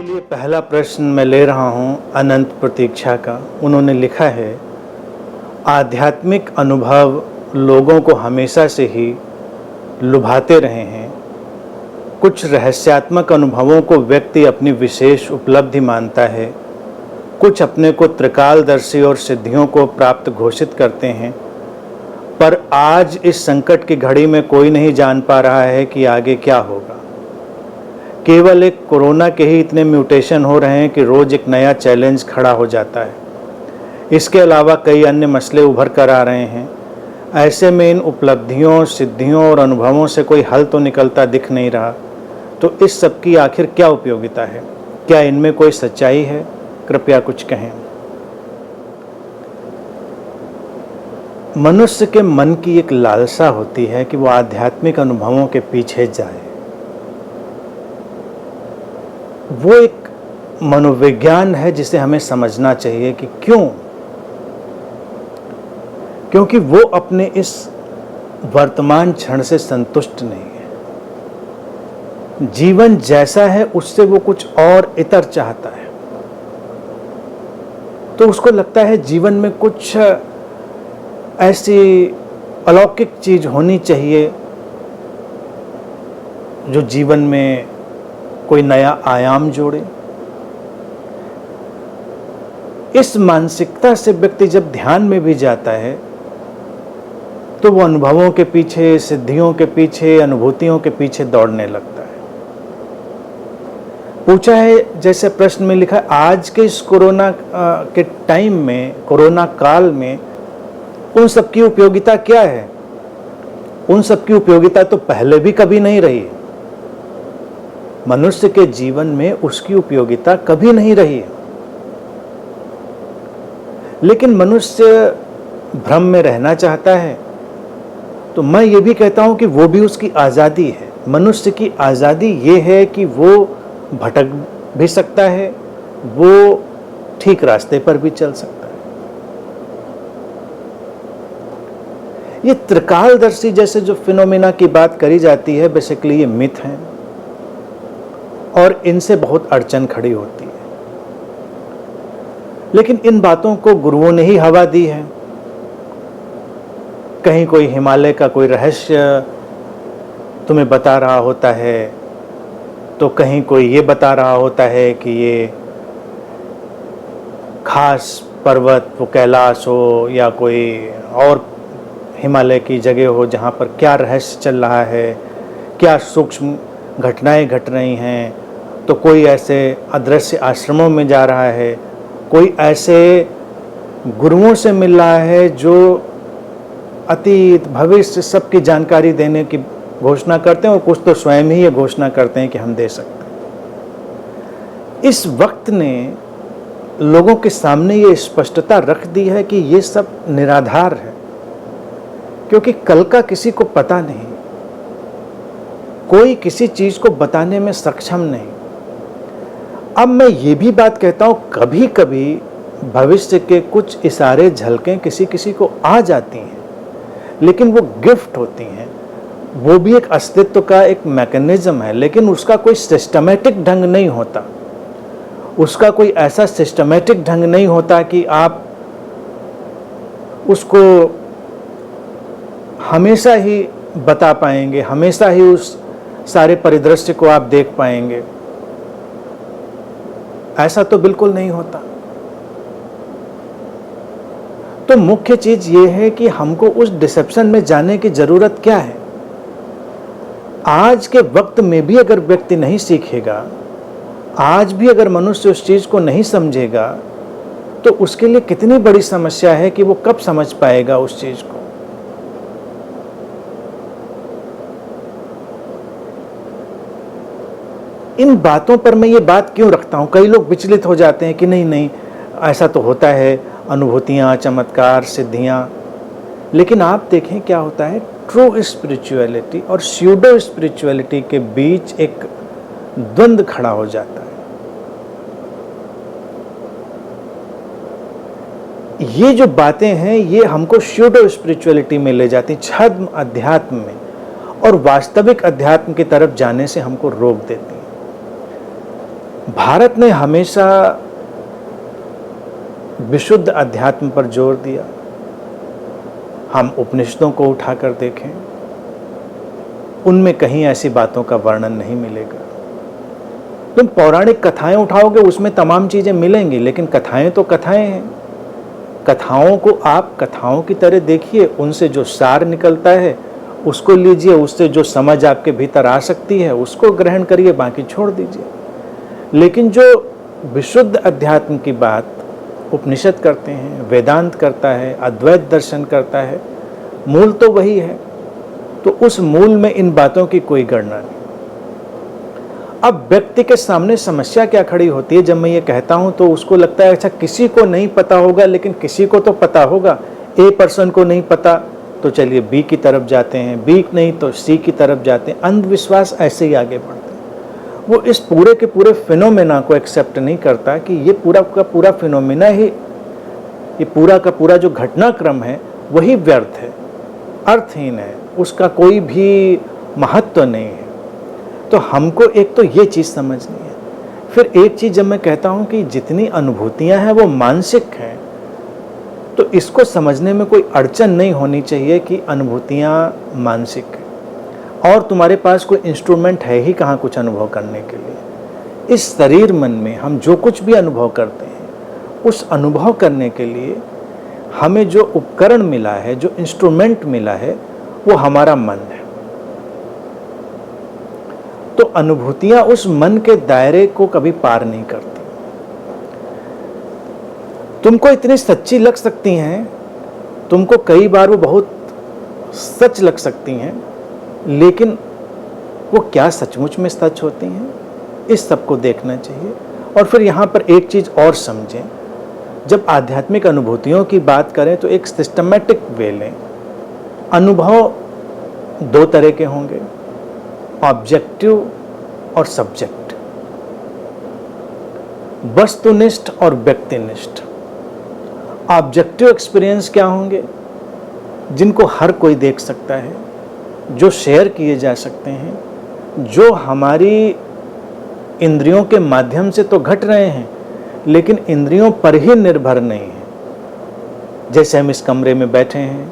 लिए पहला प्रश्न मैं ले रहा हूँ अनंत प्रतीक्षा का। उन्होंने लिखा है, आध्यात्मिक अनुभव लोगों को हमेशा से ही लुभाते रहे हैं। कुछ रहस्यात्मक अनुभवों को व्यक्ति अपनी विशेष उपलब्धि मानता है, कुछ अपने को त्रिकालदर्शी और सिद्धियों को प्राप्त घोषित करते हैं। पर आज इस संकट की घड़ी में कोई नहीं जान पा रहा है कि आगे क्या होगा। केवल एक कोरोना के ही इतने म्यूटेशन हो रहे हैं कि रोज एक नया चैलेंज खड़ा हो जाता है। इसके अलावा कई अन्य मसले उभर कर आ रहे हैं। ऐसे में इन उपलब्धियों, सिद्धियों और अनुभवों से कोई हल तो निकलता दिख नहीं रहा। तो इस सब की आखिर क्या उपयोगिता है? क्या इनमें कोई सच्चाई है? कृपया कुछ कहें। मनुष्य के मन की एक लालसा होती है कि वो आध्यात्मिक अनुभवों के पीछे जाए। वो एक मनोविज्ञान है जिसे हमें समझना चाहिए कि क्योंकि वो अपने इस वर्तमान क्षण से संतुष्ट नहीं है। जीवन जैसा है उससे वो कुछ और इतर चाहता है। तो उसको लगता है जीवन में कुछ ऐसी अलौकिक चीज होनी चाहिए जो जीवन में कोई नया आयाम जोड़े। इस मानसिकता से व्यक्ति जब ध्यान में भी जाता है तो वो अनुभवों के पीछे, सिद्धियों के पीछे, अनुभूतियों के पीछे दौड़ने लगता है। पूछा है, जैसे प्रश्न में लिखा, आज के इस कोरोना के टाइम में, कोरोना काल में उन सब की उपयोगिता क्या है? उन सब की उपयोगिता तो पहले भी कभी नहीं रही। मनुष्य के जीवन में उसकी उपयोगिता कभी नहीं रही है। लेकिन मनुष्य भ्रम में रहना चाहता है। तो मैं ये भी कहता हूं कि वो भी उसकी आज़ादी है। मनुष्य की आज़ादी ये है कि वो भटक भी सकता है, वो ठीक रास्ते पर भी चल सकता है। ये त्रिकालदर्शी जैसे जो फिनोमेना की बात करी जाती है, बेसिकली ये मिथ हैं और इनसे बहुत अड़चन खड़ी होती है। लेकिन इन बातों को गुरुओं ने ही हवा दी है। कहीं कोई हिमालय का कोई रहस्य तुम्हें बता रहा होता है, तो कहीं कोई ये बता रहा होता है कि ये खास पर्वत, वो कैलाश हो या कोई और हिमालय की जगह हो जहाँ पर क्या रहस्य चल रहा है, क्या सूक्ष्म घटनाएं घट रही हैं। तो कोई ऐसे अदृश्य आश्रमों में जा रहा है, कोई ऐसे गुरुओं से मिल रहा है जो अतीत भविष्य सबकी जानकारी देने की घोषणा करते हैं, और कुछ तो स्वयं ही ये घोषणा करते हैं कि हम दे सकते हैं। इस वक्त ने लोगों के सामने ये स्पष्टता रख दी है कि ये सब निराधार है, क्योंकि कल का किसी को पता नहीं। कोई किसी चीज को बताने में सक्षम नहीं। अब मैं ये भी बात कहता हूं, कभी कभी भविष्य के कुछ इशारे, झलकें किसी किसी को आ जाती हैं, लेकिन वो गिफ्ट होती हैं। वो भी एक अस्तित्व का एक मैकेनिज्म है, लेकिन उसका कोई सिस्टमेटिक ढंग नहीं होता। उसका कोई ऐसा सिस्टमेटिक ढंग नहीं होता कि आप उसको हमेशा ही बता पाएंगे, हमेशा ही उस सारे परिदृश्य को आप देख पाएंगे। ऐसा तो बिल्कुल नहीं होता। तो मुख्य चीज ये है कि हमको उस डिसेप्शन में जाने की जरूरत क्या है। आज के वक्त में भी अगर व्यक्ति नहीं सीखेगा, आज भी अगर मनुष्य उस चीज को नहीं समझेगा, तो उसके लिए कितनी बड़ी समस्या है कि वो कब समझ पाएगा उस चीज को। इन बातों पर मैं ये बात क्यों रखता हूं? कई लोग विचलित हो जाते हैं कि नहीं ऐसा तो होता है, अनुभूतियां, चमत्कार, सिद्धियां। लेकिन आप देखें क्या होता है, ट्रू स्पिरिचुअलिटी और स्यूडो स्पिरिचुअलिटी के बीच एक द्वंद्व खड़ा हो जाता है। ये जो बातें हैं ये हमको स्यूडो स्पिरिचुअलिटी में ले जाती, छद्म अध्यात्म में, और वास्तविक अध्यात्म की तरफ जाने से हमको रोक देती हैं। भारत ने हमेशा विशुद्ध अध्यात्म पर जोर दिया। हम उपनिषदों को उठाकर देखें, उनमें कहीं ऐसी बातों का वर्णन नहीं मिलेगा। तुम पौराणिक कथाएं उठाओगे, उसमें तमाम चीजें मिलेंगी, लेकिन कथाएं तो कथाएं हैं। कथाओं को आप कथाओं की तरह देखिए, उनसे जो सार निकलता है उसको लीजिए, उससे जो समझ आपके भीतर आ सकती है उसको ग्रहण करिए, बाकी छोड़ दीजिए। लेकिन जो विशुद्ध अध्यात्म की बात उपनिषद करते हैं, वेदांत करता है, अद्वैत दर्शन करता है, मूल तो वही है। तो उस मूल में इन बातों की कोई गणना नहीं। अब व्यक्ति के सामने समस्या क्या खड़ी होती है, जब मैं ये कहता हूं तो उसको लगता है अच्छा किसी को नहीं पता होगा, लेकिन किसी को तो पता होगा। ए पर्सन को नहीं पता तो चलिए बी की तरफ जाते हैं, बी नहीं तो सी की तरफ जाते हैं। अंधविश्वास ऐसे ही आगे बढ़ते हैं। वो इस पूरे के पूरे फिनोमेना को एक्सेप्ट नहीं करता कि ये पूरा का पूरा फिनोमेना ही, ये पूरा का पूरा जो घटनाक्रम है वही व्यर्थ है, अर्थहीन है, उसका कोई भी महत्व नहीं है। तो हमको एक तो ये चीज़ समझनी है। फिर एक चीज़ जब मैं कहता हूँ कि जितनी अनुभूतियाँ हैं वो मानसिक हैं, तो इसको समझने में कोई अड़चन नहीं होनी चाहिए कि अनुभूतियाँ मानसिक हैं और तुम्हारे पास कोई इंस्ट्रूमेंट है ही कहाँ कुछ अनुभव करने के लिए। इस शरीर मन में हम जो कुछ भी अनुभव करते हैं, उस अनुभव करने के लिए हमें जो उपकरण मिला है, जो इंस्ट्रूमेंट मिला है, वो हमारा मन है। तो अनुभूतियां उस मन के दायरे को कभी पार नहीं करती। तुमको इतनी सच्ची लग सकती हैं, तुमको कई बार वो बहुत सच लग सकती हैं, लेकिन वो क्या सचमुच में सच होती हैं, इस सब को देखना चाहिए। और फिर यहाँ पर एक चीज़ और समझें, जब आध्यात्मिक अनुभूतियों की बात करें तो एक सिस्टमेटिक वे लें। अनुभव दो तरह के होंगे, ऑब्जेक्टिव और सब्जेक्ट, वस्तुनिष्ठ और व्यक्तिनिष्ठ। ऑब्जेक्टिव एक्सपीरियंस क्या होंगे, जिनको हर कोई देख सकता है, जो शेयर किए जा सकते हैं, जो हमारी इंद्रियों के माध्यम से तो घट रहे हैं लेकिन इंद्रियों पर ही निर्भर नहीं है। जैसे हम इस कमरे में बैठे हैं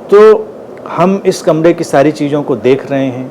तो हम इस कमरे की सारी चीज़ों को देख रहे हैं,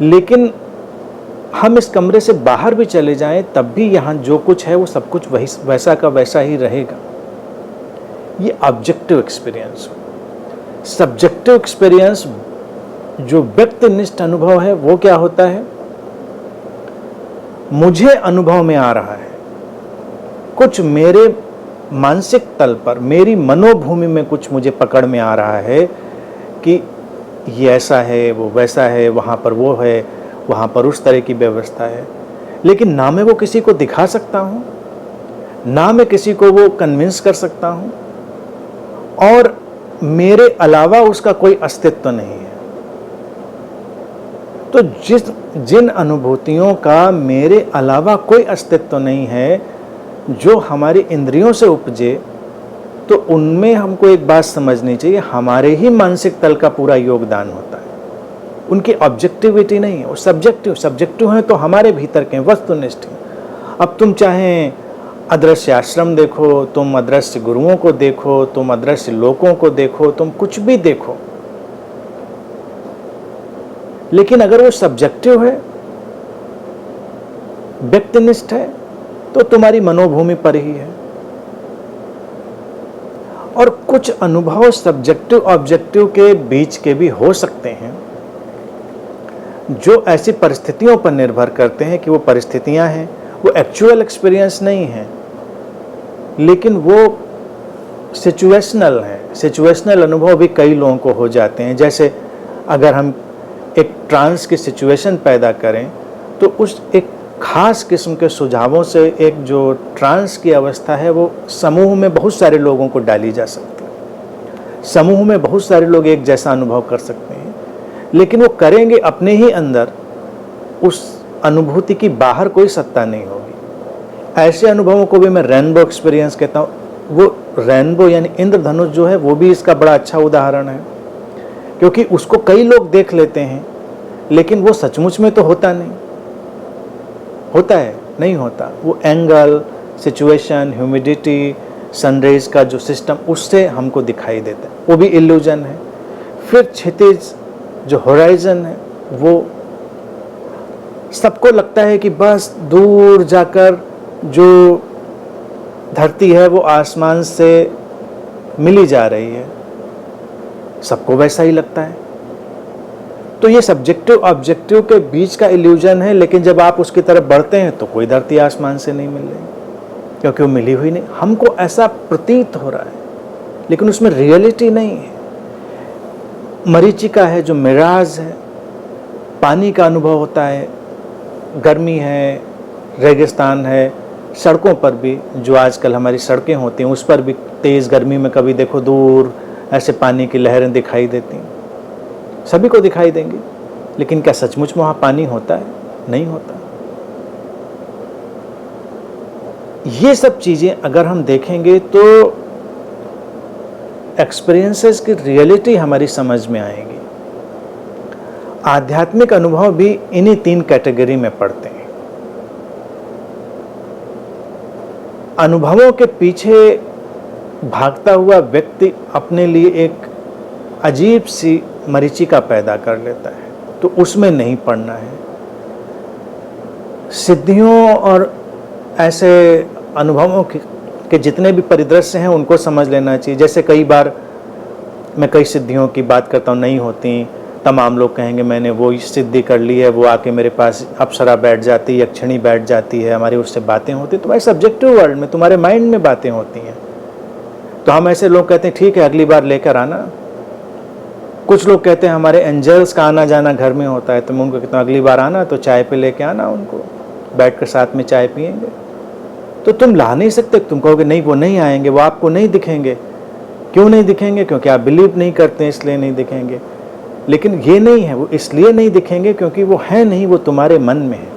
लेकिन हम इस कमरे से बाहर भी चले जाएं तब भी यहाँ जो कुछ है वो सब कुछ वही वैसा का वैसा ही रहेगा। ये ऑब्जेक्टिव एक्सपीरियंस। सब्जेक्टिव एक्सपीरियंस, जो व्यक्तिनिष्ठ अनुभव है, वो क्या होता है, मुझे अनुभव में आ रहा है कुछ, मेरे मानसिक तल पर, मेरी मनोभूमि में कुछ मुझे पकड़ में आ रहा है कि ये ऐसा है, वो वैसा है, वहाँ पर वो है, वहाँ पर उस तरह की व्यवस्था है। लेकिन ना मैं वो किसी को दिखा सकता हूँ, ना मैं किसी को वो कन्विंस कर सकता हूँ, और मेरे अलावा उसका कोई अस्तित्व नहीं है। तो जिन अनुभूतियों का मेरे अलावा कोई अस्तित्व नहीं है, जो हमारी इंद्रियों से उपजे, तो उनमें हमको एक बात समझनी चाहिए, हमारे ही मानसिक तल का पूरा योगदान होता है। उनकी ऑब्जेक्टिविटी नहीं है, वो सब्जेक्टिव हैं तो हमारे भीतर के वस्तुनिष्ठ हैं। अब तुम चाहें अदृश्य आश्रम देखो, तुम अदृश्य गुरुओं को देखो, तुम अदृश्य लोकों को देखो, तुम कुछ भी देखो, लेकिन अगर वो सब्जेक्टिव है, व्यक्तिनिष्ठ है, तो तुम्हारी मनोभूमि पर ही है। और कुछ अनुभव सब्जेक्टिव ऑब्जेक्टिव के बीच के भी हो सकते हैं, जो ऐसी परिस्थितियों पर निर्भर करते हैं कि वो परिस्थितियां हैं, वो एक्चुअल एक्सपीरियंस नहीं है, लेकिन वो सिचुएशनल है। सिचुएशनल अनुभव भी कई लोगों को हो जाते हैं। जैसे अगर हम एक ट्रांस की सिचुएशन पैदा करें तो उस एक खास किस्म के सुझावों से एक जो ट्रांस की अवस्था है वो समूह में बहुत सारे लोगों को डाली जा सकती है। समूह में बहुत सारे लोग एक जैसा अनुभव कर सकते हैं, लेकिन वो करेंगे अपने ही अंदर, उस अनुभूति की बाहर कोई सत्ता नहीं होगी। ऐसे अनुभवों को भी मैं रेनबो एक्सपीरियंस कहता हूँ। वो रेनबो यानी इंद्रधनुष जो है वो भी इसका बड़ा अच्छा उदाहरण है, क्योंकि उसको कई लोग देख लेते हैं लेकिन वो सचमुच में तो होता नहीं। होता है, नहीं होता। वो एंगल, सिचुएशन, ह्यूमिडिटी, सनरेज का जो सिस्टम, उससे हमको दिखाई देता है, वो भी इल्यूजन है। फिर क्षितिज, जो होराइजन है, वो सबको लगता है कि बस दूर जाकर जो धरती है वो आसमान से मिली जा रही है, सबको वैसा ही लगता है। तो ये सब्जेक्टिव ऑब्जेक्टिव के बीच का इल्यूजन है, लेकिन जब आप उसकी तरफ बढ़ते हैं तो कोई धरती आसमान से नहीं मिल रही, क्योंकि वो मिली हुई नहीं। हमको ऐसा प्रतीत हो रहा है, लेकिन उसमें रियलिटी नहीं है। मरीचिका है जो मिराज है, पानी का अनुभव होता है, गर्मी है, रेगिस्तान है, सड़कों पर भी जो आजकल हमारी सड़कें होती हैं उस पर भी तेज़ गर्मी में कभी देखो दूर ऐसे पानी की लहरें दिखाई देती हैं, सभी को दिखाई देंगी, लेकिन क्या सचमुच में वहाँ पानी होता है? नहीं होता। ये सब चीज़ें अगर हम देखेंगे तो एक्सपीरियंसेस की रियलिटी हमारी समझ में आएगी। आध्यात्मिक अनुभव भी इन्हीं 3 कैटेगरी में पड़ते हैं। अनुभवों के पीछे भागता हुआ व्यक्ति अपने लिए एक अजीब सी मरीचिका पैदा कर लेता है, तो उसमें नहीं पड़ना है। सिद्धियों और ऐसे अनुभवों के जितने भी परिदृश्य हैं उनको समझ लेना चाहिए। जैसे कई बार मैं कई सिद्धियों की बात करता हूँ, नहीं होती, तमाम लोग कहेंगे मैंने वो सिद्धि कर ली है, वो आके मेरे पास अप्सरा बैठ जाती है, यक्षिणी बैठ जाती है, हमारी उससे बातें होती। तुम्हारे सब्जेक्टिव वर्ल्ड में, तुम्हारे माइंड में बातें होती हैं। तो हम ऐसे लोग कहते हैं ठीक है अगली बार लेकर आना। कुछ लोग कहते हैं हमारे एंजल्स का आना जाना घर में होता है, तो मैं उनको कहता हूँ अगली बार आना तो चाय पे लेके आना, उनको बैठ कर साथ में चाय पियेंगे। तो तुम ला नहीं सकते, तुम कहोगे नहीं वो नहीं आएंगे, वो आपको नहीं दिखेंगे। क्यों नहीं दिखेंगे? क्योंकि आप बिलीव नहीं करते इसलिए नहीं दिखेंगे। लेकिन ये नहीं है, वो इसलिए नहीं दिखेंगे क्योंकि वो है नहीं, वो तुम्हारे मन में है।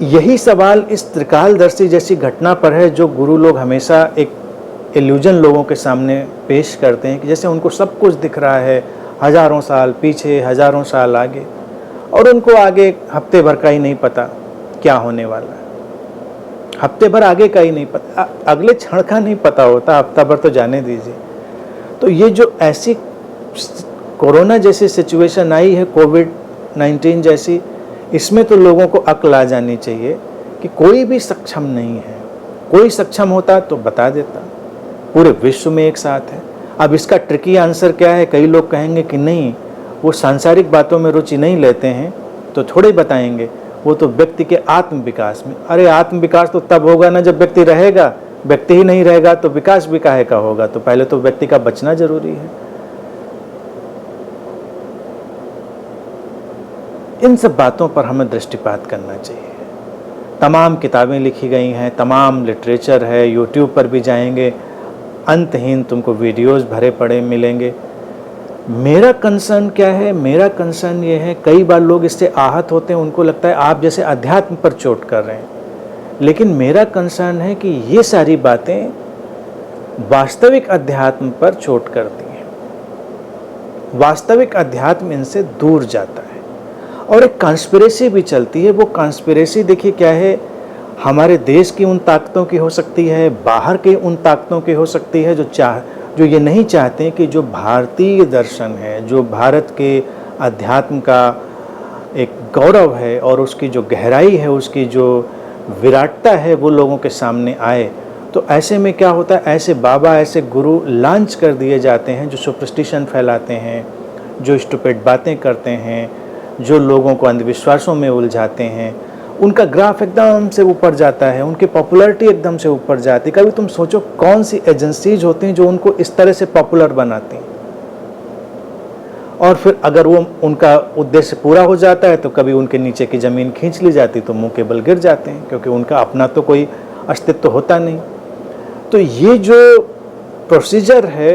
यही सवाल इस त्रिकालदर्शी जैसी घटना पर है, जो गुरु लोग हमेशा एक इल्यूजन लोगों के सामने पेश करते हैं कि जैसे उनको सब कुछ दिख रहा है, हजारों साल पीछे, हजारों साल आगे, और उनको आगे हफ्ते भर का ही नहीं पता क्या होने वाला है। हफ्ते भर आगे का ही नहीं पता, अगले क्षण का नहीं पता होता, हफ्ता भर तो जाने दीजिए। तो ये जो ऐसी कोरोना जैसी सिचुएशन आई है, कोविड-19 जैसी, इसमें तो लोगों को अक्ल आ जानी चाहिए कि कोई भी सक्षम नहीं है। कोई सक्षम होता तो बता देता, पूरे विश्व में एक साथ है। अब इसका ट्रिकी आंसर क्या है? कई लोग कहेंगे कि नहीं, वो सांसारिक बातों में रुचि नहीं लेते हैं तो थोड़े बताएंगे, वो तो व्यक्ति के आत्म विकास में। अरे आत्म विकास तो तब होगा ना जब व्यक्ति रहेगा, व्यक्ति ही नहीं रहेगा तो विकास भी काहे का होगा? तो पहले तो व्यक्ति का बचना जरूरी है। इन सब बातों पर हमें दृष्टिपात करना चाहिए। तमाम किताबें लिखी गई हैं, तमाम लिटरेचर है, यूट्यूब पर भी जाएंगे, अंतहीन तुमको वीडियोस भरे पड़े मिलेंगे। मेरा कंसर्न क्या है? मेरा कंसर्न ये है, कई बार लोग इससे आहत होते हैं, उनको लगता है आप जैसे अध्यात्म पर चोट कर रहे हैं, लेकिन मेरा कंसर्न है कि ये सारी बातें वास्तविक अध्यात्म पर चोट करती हैं। वास्तविक अध्यात्म इनसे दूर जाता है। और एक कॉन्स्पिरेसी भी चलती है। वो कॉन्स्पिरेसी देखिए क्या है, हमारे देश की उन ताकतों की हो सकती है, बाहर के उन ताकतों की हो सकती है जो ये नहीं चाहते कि जो भारतीय दर्शन है, जो भारत के अध्यात्म का एक गौरव है और उसकी जो गहराई है, उसकी जो विराटता है, वो लोगों के सामने आए। तो ऐसे में क्या होता है, ऐसे बाबा, ऐसे गुरु लॉन्च कर दिए जाते हैं जो सुपरस्टिशन फैलाते हैं, जो स्टूपिड बातें करते हैं, जो लोगों को अंधविश्वासों में उलझाते हैं। उनका ग्राफ एकदम से ऊपर जाता है, उनकी पॉपुलैरिटी एकदम से ऊपर जाती है। कभी तुम सोचो कौन सी एजेंसीज होती हैं जो उनको इस तरह से पॉपुलर बनाती हैं, और फिर अगर वो उनका उद्देश्य पूरा हो जाता है तो कभी उनके नीचे की ज़मीन खींच ली जाती, तो मुंह के बल गिर जाते हैं, क्योंकि उनका अपना तो कोई अस्तित्व होता नहीं। तो ये जो प्रोसीजर है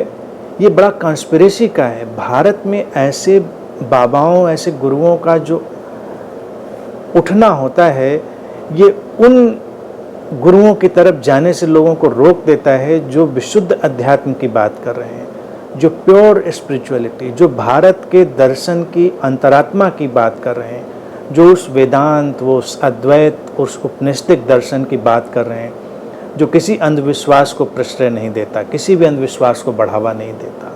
ये बड़ा कॉन्स्पिरेसी का है। भारत में ऐसे बाबाओं, ऐसे गुरुओं का जो उठना होता है, ये उन गुरुओं की तरफ जाने से लोगों को रोक देता है जो विशुद्ध अध्यात्म की बात कर रहे हैं, जो प्योर स्पिरिचुअलिटी, जो भारत के दर्शन की अंतरात्मा की बात कर रहे हैं, जो उस वेदांत, वो उस अद्वैत, उस उपनिषदिक दर्शन की बात कर रहे हैं, जो किसी अंधविश्वास को प्रश्रय नहीं देता, किसी भी अंधविश्वास को बढ़ावा नहीं देता,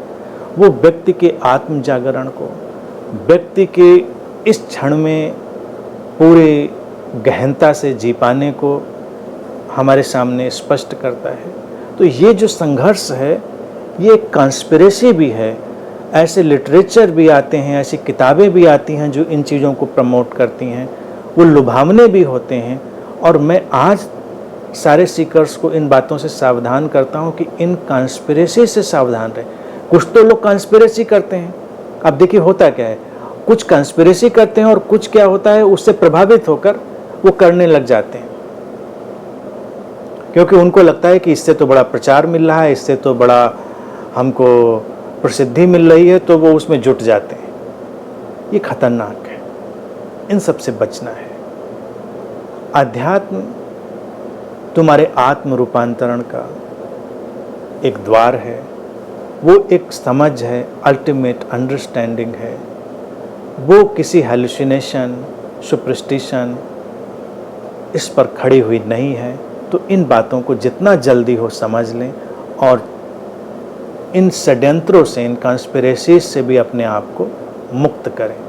वो व्यक्ति के आत्म जागरण को, व्यक्ति के इस क्षण में पूरी गहनता से जी पाने को हमारे सामने स्पष्ट करता है। तो ये जो संघर्ष है, ये एक कॉन्स्पिरेसी भी है। ऐसे लिटरेचर भी आते हैं, ऐसी किताबें भी आती हैं जो इन चीज़ों को प्रमोट करती हैं, वो लुभावने भी होते हैं। और मैं आज सारे सीकर्स को इन बातों से सावधान करता हूँ कि इन कॉन्स्पिरेसी से सावधान रहें। कुछ तो लोग कॉन्स्पिरेसी करते हैं, अब देखिए होता क्या है, कुछ कॉन्स्पिरेसी करते हैं और कुछ क्या होता है, उससे प्रभावित होकर वो करने लग जाते हैं, क्योंकि उनको लगता है कि इससे तो बड़ा प्रचार मिल रहा है, इससे तो बड़ा हमको प्रसिद्धि मिल रही है, तो वो उसमें जुट जाते हैं। ये खतरनाक है, इन सब से बचना है। अध्यात्म तुम्हारे आत्म रूपांतरण का एक द्वार है, वो एक समझ है, अल्टीमेट अंडरस्टैंडिंग है। वो किसी हेलुसिनेशन, सुपरस्टिशन इस पर खड़ी हुई नहीं है। तो इन बातों को जितना जल्दी हो समझ लें और इन षड्यंत्रों से, इन कॉन्स्पिरेसीज से भी अपने आप को मुक्त करें।